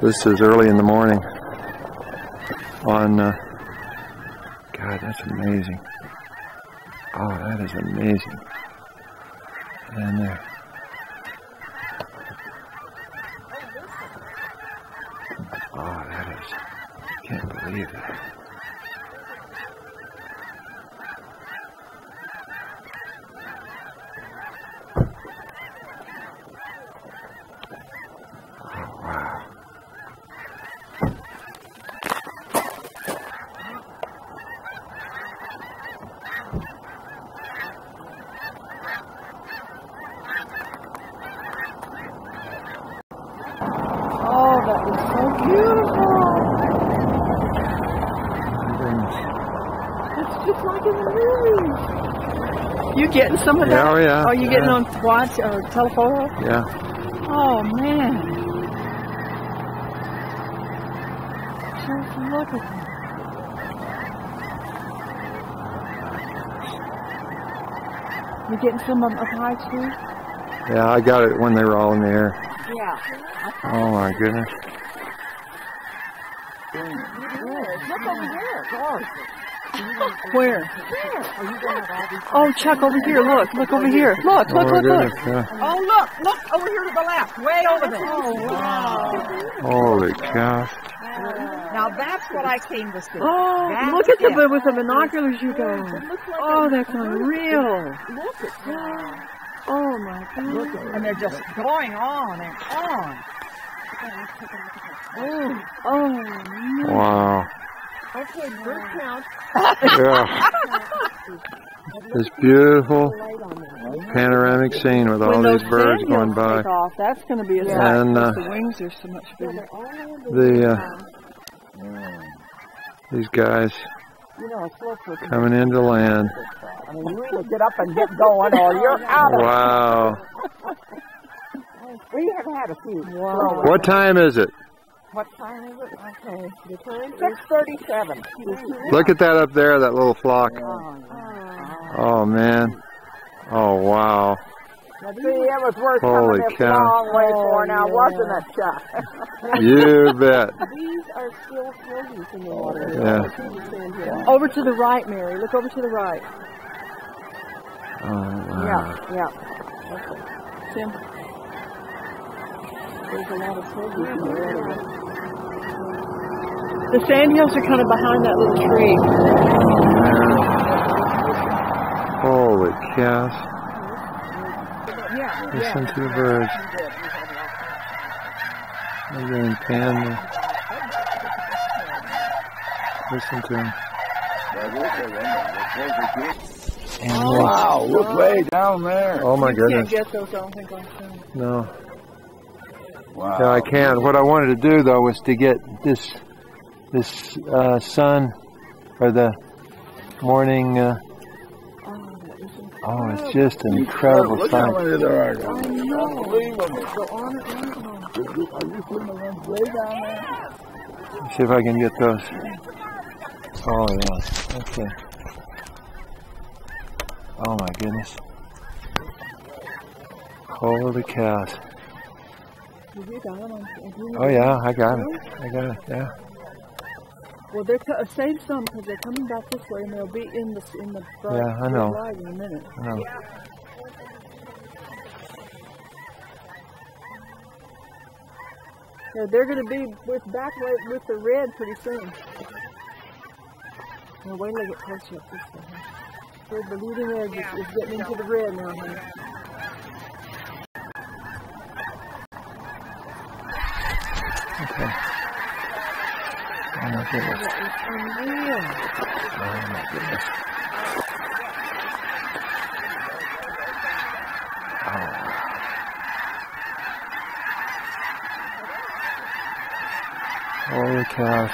This is early in the morning on, God, that's amazing. Oh, that is amazing. And there. Oh, that is, I can't believe that. Oh, wow. Oh, that was so beautiful. It's just like in the movies. You getting some of that? Oh, yeah. Are you getting on watch or telephoto? Yeah. Oh, man. Just look at that. You getting some of them up high, too? Yeah, I got it when they were all in the air. Yeah. Oh, my goodness. Look over there. Where? Oh, Chuck, over here. Look over here. Look. Oh, my goodness, yeah. Oh, look over here to the left, way over there. Oh, wow. Holy cow. Now that's what I came to see. Oh, look at the with the binoculars you got. Oh, that's unreal. Look at that. Oh my God. And they're just going on and on. Oh man. Wow. Okay, bird count. Yeah. This beautiful panoramic scene with all these birds going by. Off, that's going to be a sight. And the wings are so much bigger. These guys coming into land. I mean, you either get up and get going or you're out of it. Wow. We have had a few. Wow. What time is it? What time is it? Okay. The time is 6:37. Look at that up there, that little flock. Oh, man. Oh, wow. Now, see, it was worth Holy coming this cow. long way for now, wasn't it, Chuck? You bet. These are still floating in the water. Yeah. Over to the right, Mary. Look over to the right. Oh, wow. Yeah. Tim. There's a lot of floating in the water. The sandhills are kind of behind that little tree. Holy cow. Listen to the birds. They're getting panned. Listen to them. Wow, look way down there. Oh my goodness. You can't get those, I don't think, on film. No. Wow. Yeah, I can. What I wanted to do though was to get this sun or the morning. Oh, it's just an incredible Look how sight. many there are. I know. Unbelievable. Go on and on. Are you seeing the ones way down there? Let's see if I can get those. Oh yeah. Okay. Oh my goodness. Holy cows. Oh yeah, I got it. Yeah. Well, save some because they're coming back this way and they'll be in the Yeah, I know. light in a minute. I know. Yeah, they're going to be back with the red pretty soon. Now wait till they get closer up this way. Huh? The leading edge is getting into the red now, honey. Okay. Oh my goodness. That is unreal. Oh my goodness. Holy cow.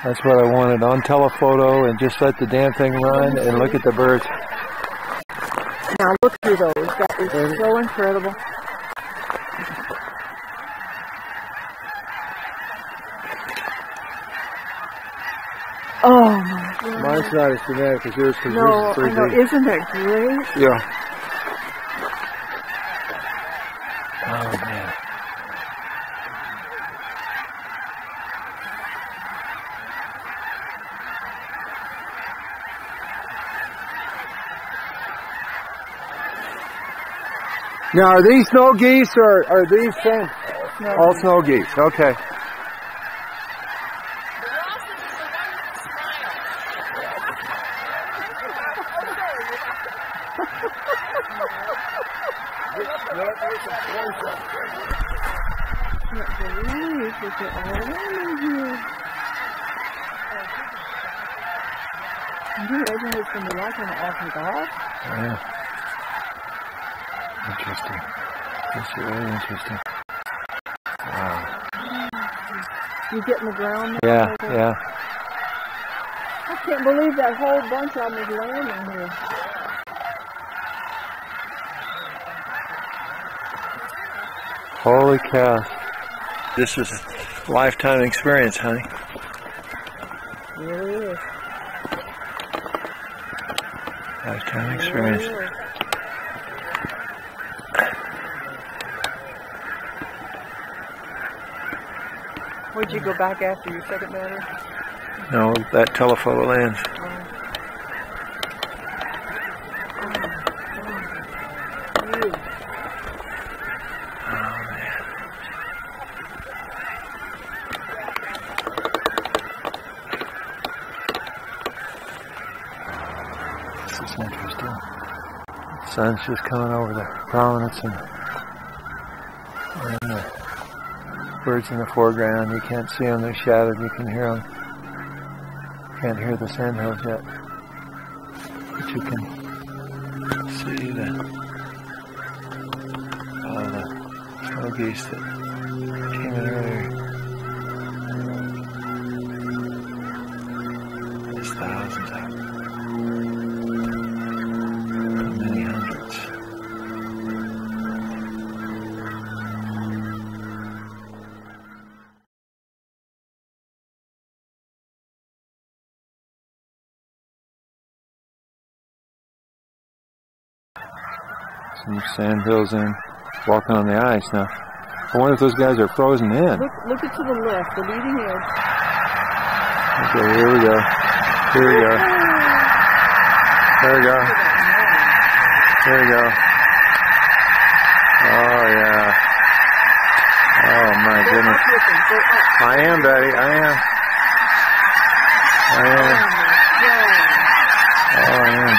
That's what I wanted, on telephoto, and just let the damn thing run and look at the birds. Now look through those. That is so incredible. Oh my God. Mine's not as dramatic as yours because No, yours is I pretty know. big. Isn't that great? Yeah. man. Now, are these snow geese or are these same? All snow geese, okay. Yeah. Interesting. That's really interesting. Wow. You get in the ground? Yeah, yeah. I can't believe that whole bunch of them is landing here. Holy cow. This is a lifetime experience, honey. It really is. Lifetime experience. Really is. Would you go back after your second battery? No, that telephoto lens. This is interesting. The sun's just coming over the prominence and the birds in the foreground. You can't see them, they're shadowed. You can hear them. Can't hear the sandhills yet. But you can see the snow geese that came in earlier. There's thousands of them. Many hundreds. Some sandhills in, walking on the ice now. I wonder if those guys are frozen in. Look it to the left, the leading edge. Okay, here we go. Here we go. There we go. There we go. Oh yeah. Oh my goodness. I am, Betty. I am. I am. Oh, I am.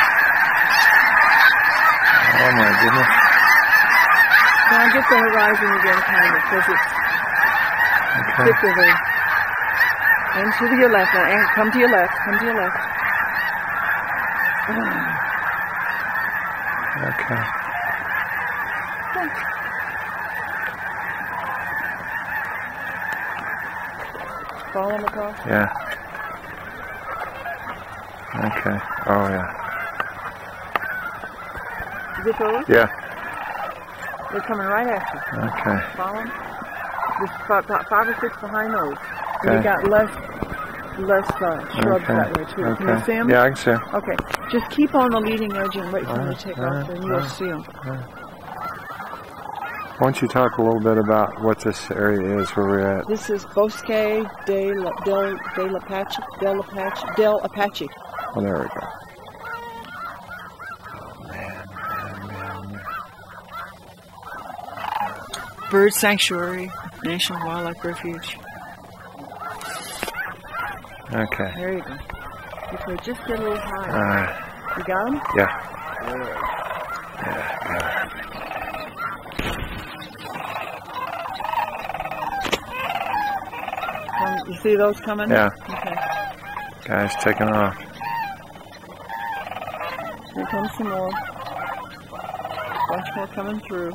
Oh my goodness. Now get the horizon again, kind of, because it's thicker there. And to your left now, and come to your left, come to your left. Okay. Follow them across? Yeah. Okay. Oh yeah. Zip over? Yeah. They're coming right at you. Okay. Follow them? There's about 5 or 6 behind those. And Okay. you got less shrubs that way too. Okay. Can you see them? Yeah, I can see them. Okay. Just keep on the leading edge and wait for them to take off, Alright, and you'll see them. Why don't you talk a little bit about what this area is where we're at? This is Bosque del Apache. Oh, there we go. Bird Sanctuary, National Wildlife Refuge. Okay. There you go. Okay, just get a little higher. You got them? Yeah. Yeah, got it. You see those coming? Yeah. Okay. Guys taking off. Here comes some more. Bunch more coming through.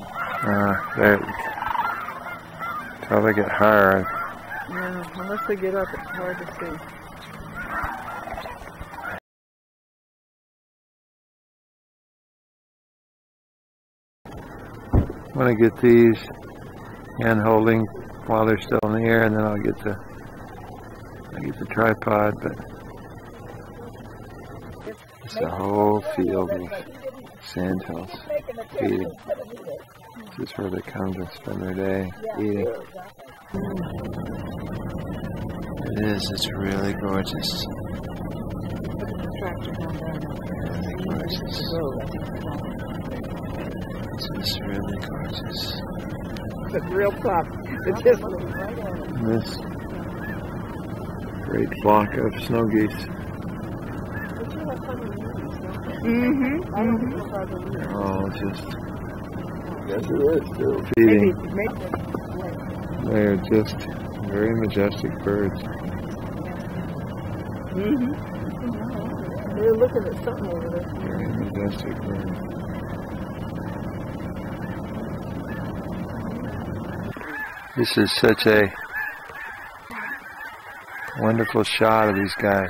Until they get higher. Yeah, unless they get up, it's hard to see. I'm going to get these hand holding while they're still in the air, and then I'll get the tripod. But it's a whole field of sandhills feeding. This is where they come to spend their day eating. It is, it's really gorgeous. Really gorgeous. This is really gorgeous. It's real tough. It's just This great flock of snow geese. Oh, just Yes, it is too. feeding. They are just very majestic birds. They're looking at something over there. Very majestic birds. This is such a wonderful shot of these guys.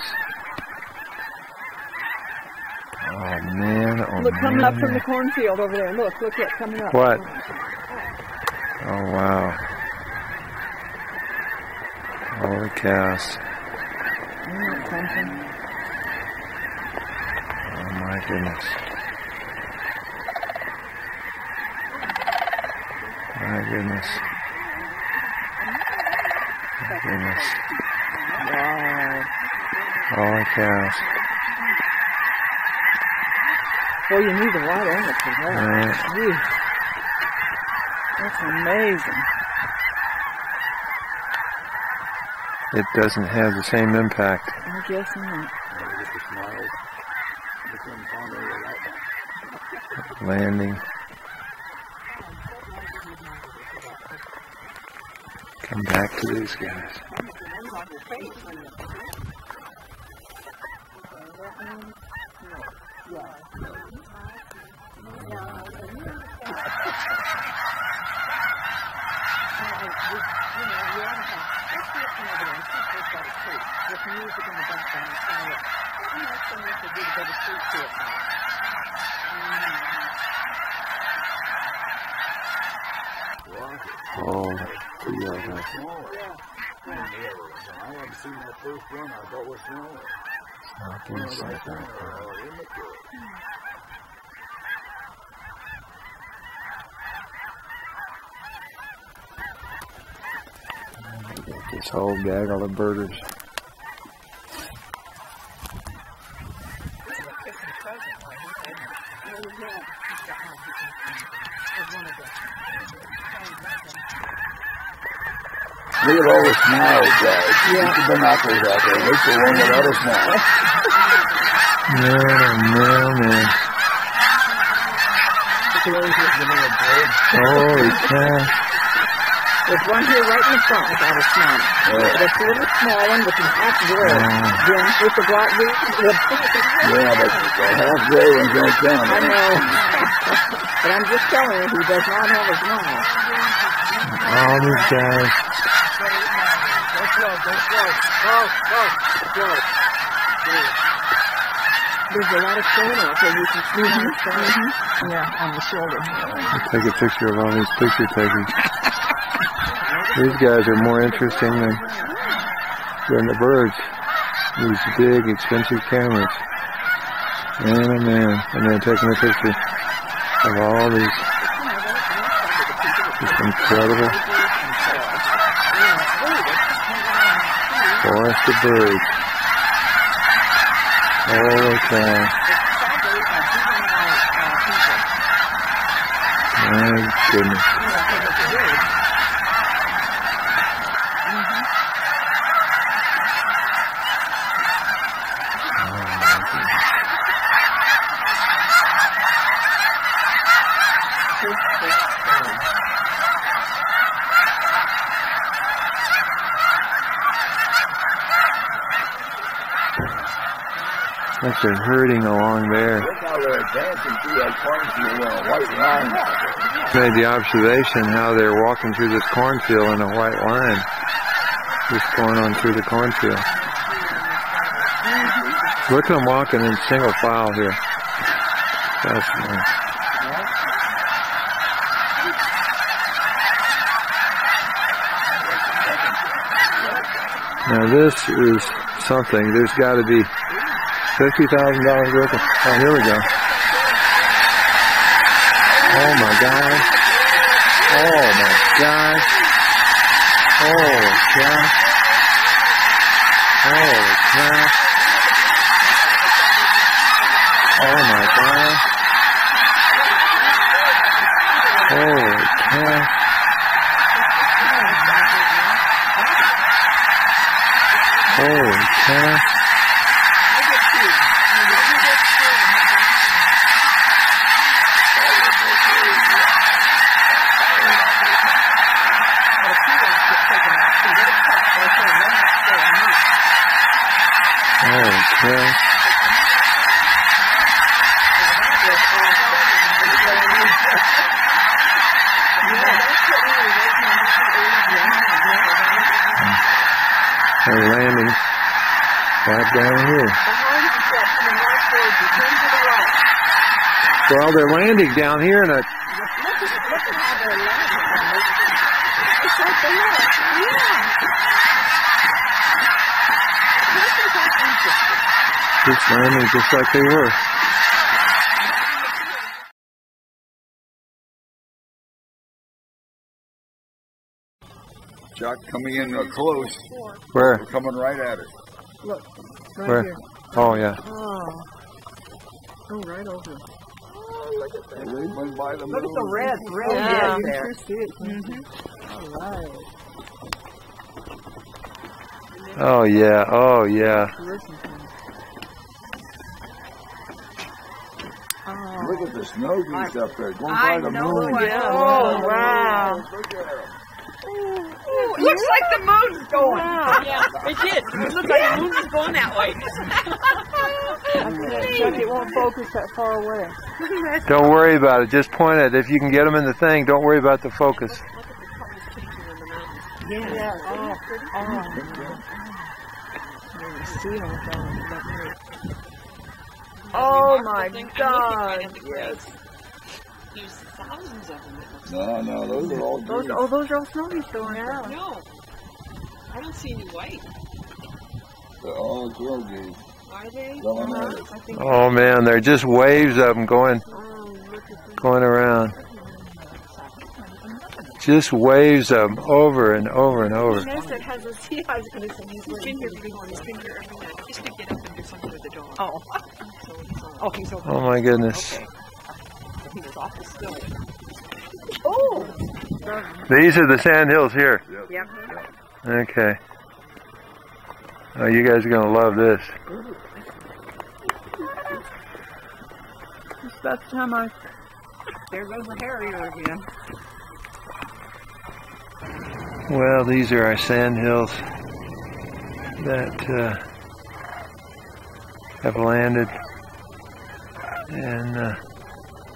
Oh man, oh Look, coming man. up from the cornfield over there. Look, coming up. What? Oh wow. Holy cows. Oh my goodness. My goodness. My goodness. Wow. Holy cows. Well, you need the white element for that. Right. Jeez. That's amazing. It doesn't have the same impact. I guess not. Landing. Come back to these guys. Oh, yeah. I haven't seen that first one. I thought was smaller. Not inside that. Got this whole gaggle of birders. Look at all the smiles, guys. Keep the binoculars out there. Look for one without a smile. Man. Holy cow. There's one here right in the front without a smile. That's a little small one with an half gray. Then with the black beak. Yeah, but the half gray ones don't count. I know. But I'm just telling you, he does not have a smile. All these guys. There's a lot of stone out there. You can see them. Yeah, on the shoulder. I'll take a picture of all these picture takers. These guys are more interesting than the birds. These big, expensive cameras. Man, oh man. And then taking a picture of all these just incredible forest of birds. Holy cow. My goodness. Like they're herding along there. Look how they're dancing through that cornfield on a white line. Made the observation how they're walking through this cornfield in a white line. Just going on through the cornfield. Look at them walking in single file here. Fascinating. Now this is something. There's got to be $50,000 worth of... Oh, here we go. Oh my God. gosh. Holy cow. Holy cow. Oh my gosh. Holy cow. Holy cow. Holy cow. They're landing right down here. Well, they're landing down here in a... Just landing just like they were. Chuck coming in close. Where? We're coming right at it. Look, right Where? here. Oh, yeah. Oh. Oh, right over. Oh, look at that. They went by the Look at the moon. red, Yeah. you can sure see it. All right. Oh, yeah. Oh, yeah. Listen to me. Oh. Look at the snow geese up there going I by the know moon. it. Oh, wow. Look at them. It looks like the moon's going. Yeah, it did. It looked like the moon was going that way. Chuck, it won't focus that far away. Don't worry about it. Just point it. If you can get them in the thing, don't worry about the focus. Yeah. Oh. Oh my God! Yes. There's thousands of them. No, those are all Those geese. are all snow geese going out. No, I don't see any white. They're all girl geese. Are they? Going at it. I think. Oh, man. They're just waves of them going around. Just waves of them over and over and over. That has a sea. I was going to say he's been here before. He's been here every night. Just to get up and do something with the dog. Oh. So he's over. Oh, my goodness. Okay. He was awful still. Oh. These are the Sandhills here. Yep. Okay. Oh, you guys are going to love this. It's about the time there goes the Harrier again. Well, these are our Sandhills that have landed. And,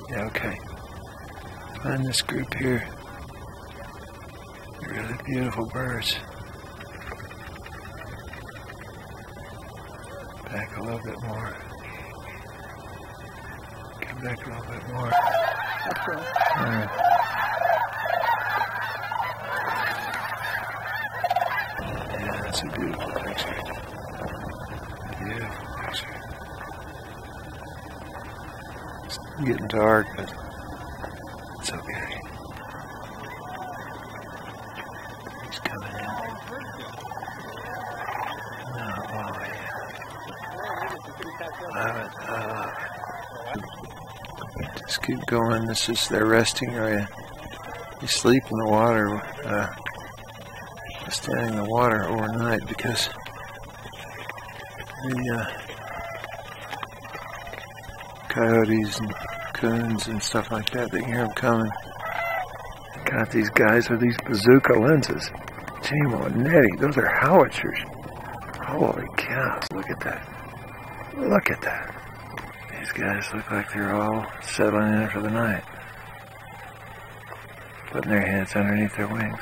yeah, okay. Find this group here. They're really beautiful birds. Back a little bit more. Come back a little bit more. That's right. All right. Yeah, that's a beautiful picture. Beautiful picture. It's getting dark, but it's okay. He's coming in. No, oh yeah. Love it. Just keep going. This is their resting area. They sleep in the water. Staying in the water overnight because the coyotes and coons and stuff like that, they hear them coming. Got these guys with these bazooka lenses. Nettie, those are howitzers. Holy cow, look at that. Look at that. These guys look like they're all settling in for the night. Putting their heads underneath their wings.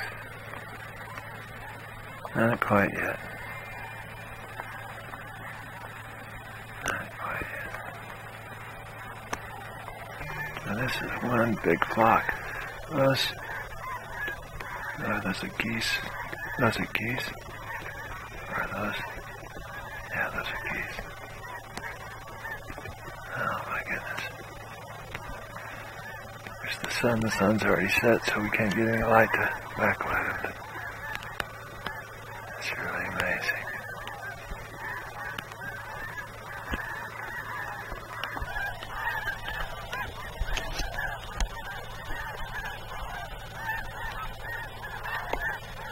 Not quite yet. Not quite yet. Now this is one big flock. Those are geese. Those are geese. Or are those? Yeah, those are geese. Oh my goodness. There's the sun. The sun's already set, so we can't get any light to backlight it. But it's really amazing.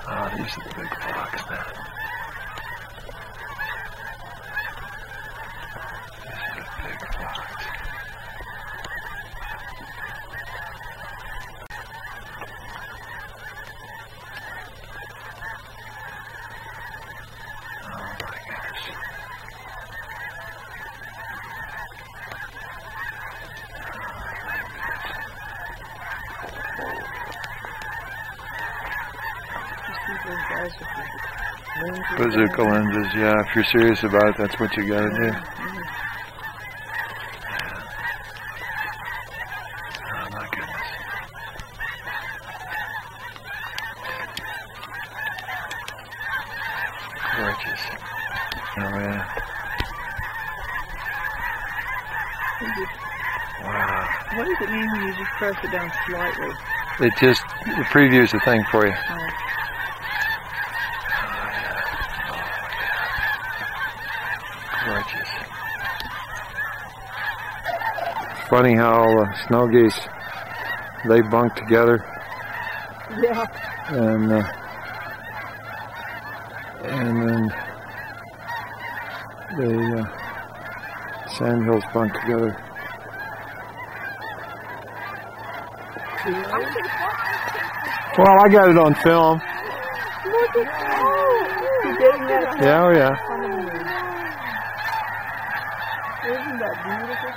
Oh, these are the big flocks now. These are the big flocks. Oh my goodness. Bazooka lenses, yeah, if you're serious about it, that's what you gotta do. Oh my goodness. Gorgeous. Oh yeah. Wow. What does it mean when you just press it down slightly? It just previews the thing for you. Oh. Gorgeous. It's funny how snow geese, they bunk together. Yeah. And then the sandhills bunk together. Well, I got it on film. Look at you getting that? Yeah, oh yeah. Isn't that beautiful?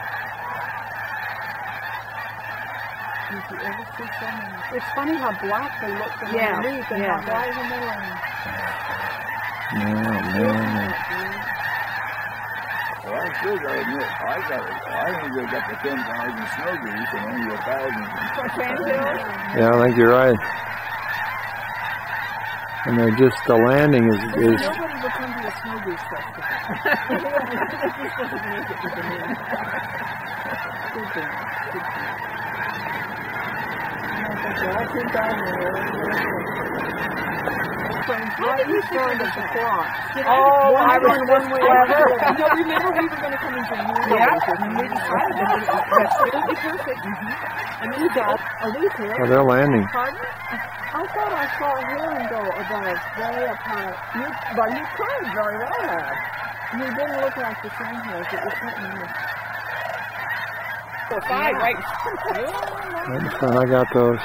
Did you ever see someone? It's funny how black they look from underneath and how white when they land. Man. Well, I still gotta admit, I only got the 10,000 snow geese and only 1,000. Yeah, I think you're right. And they're just, the landing is Nobody will come to a snow goose festival. It just doesn't make it to the name. Good thing. Good thing. I think what are you doing to the clock? Oh, I was one way or the other. No, remember we were going to come into New York. And we decided that it was absolutely perfect. And then you got a loop here. Oh, they're landing. Pardon? I thought I saw a heron go above, way up high. But you could very well have. You didn't look like the sandhills. It was something else. 4 or 5, right? That's fun. I got those.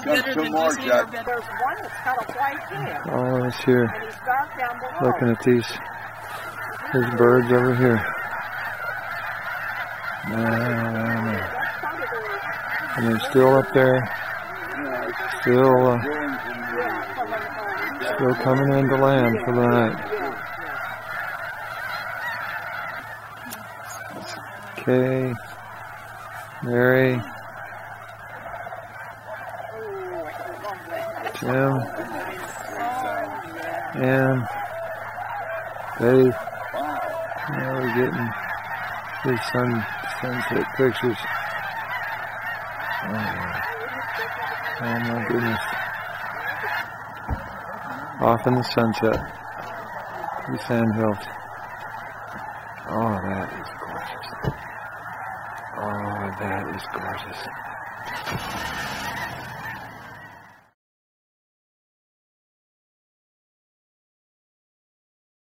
There's two more, Jack. There's one that's got a white tail. Oh, it's here. And he's dark down below. Looking at these birds over here. And they're still up there. Still coming into land for the night. Okay. Mary. Jim. And Dave. Now we're getting good sunset pictures. Oh my goodness. Off in the sunset. The sandhills. Oh, that is gorgeous. Oh, that is gorgeous.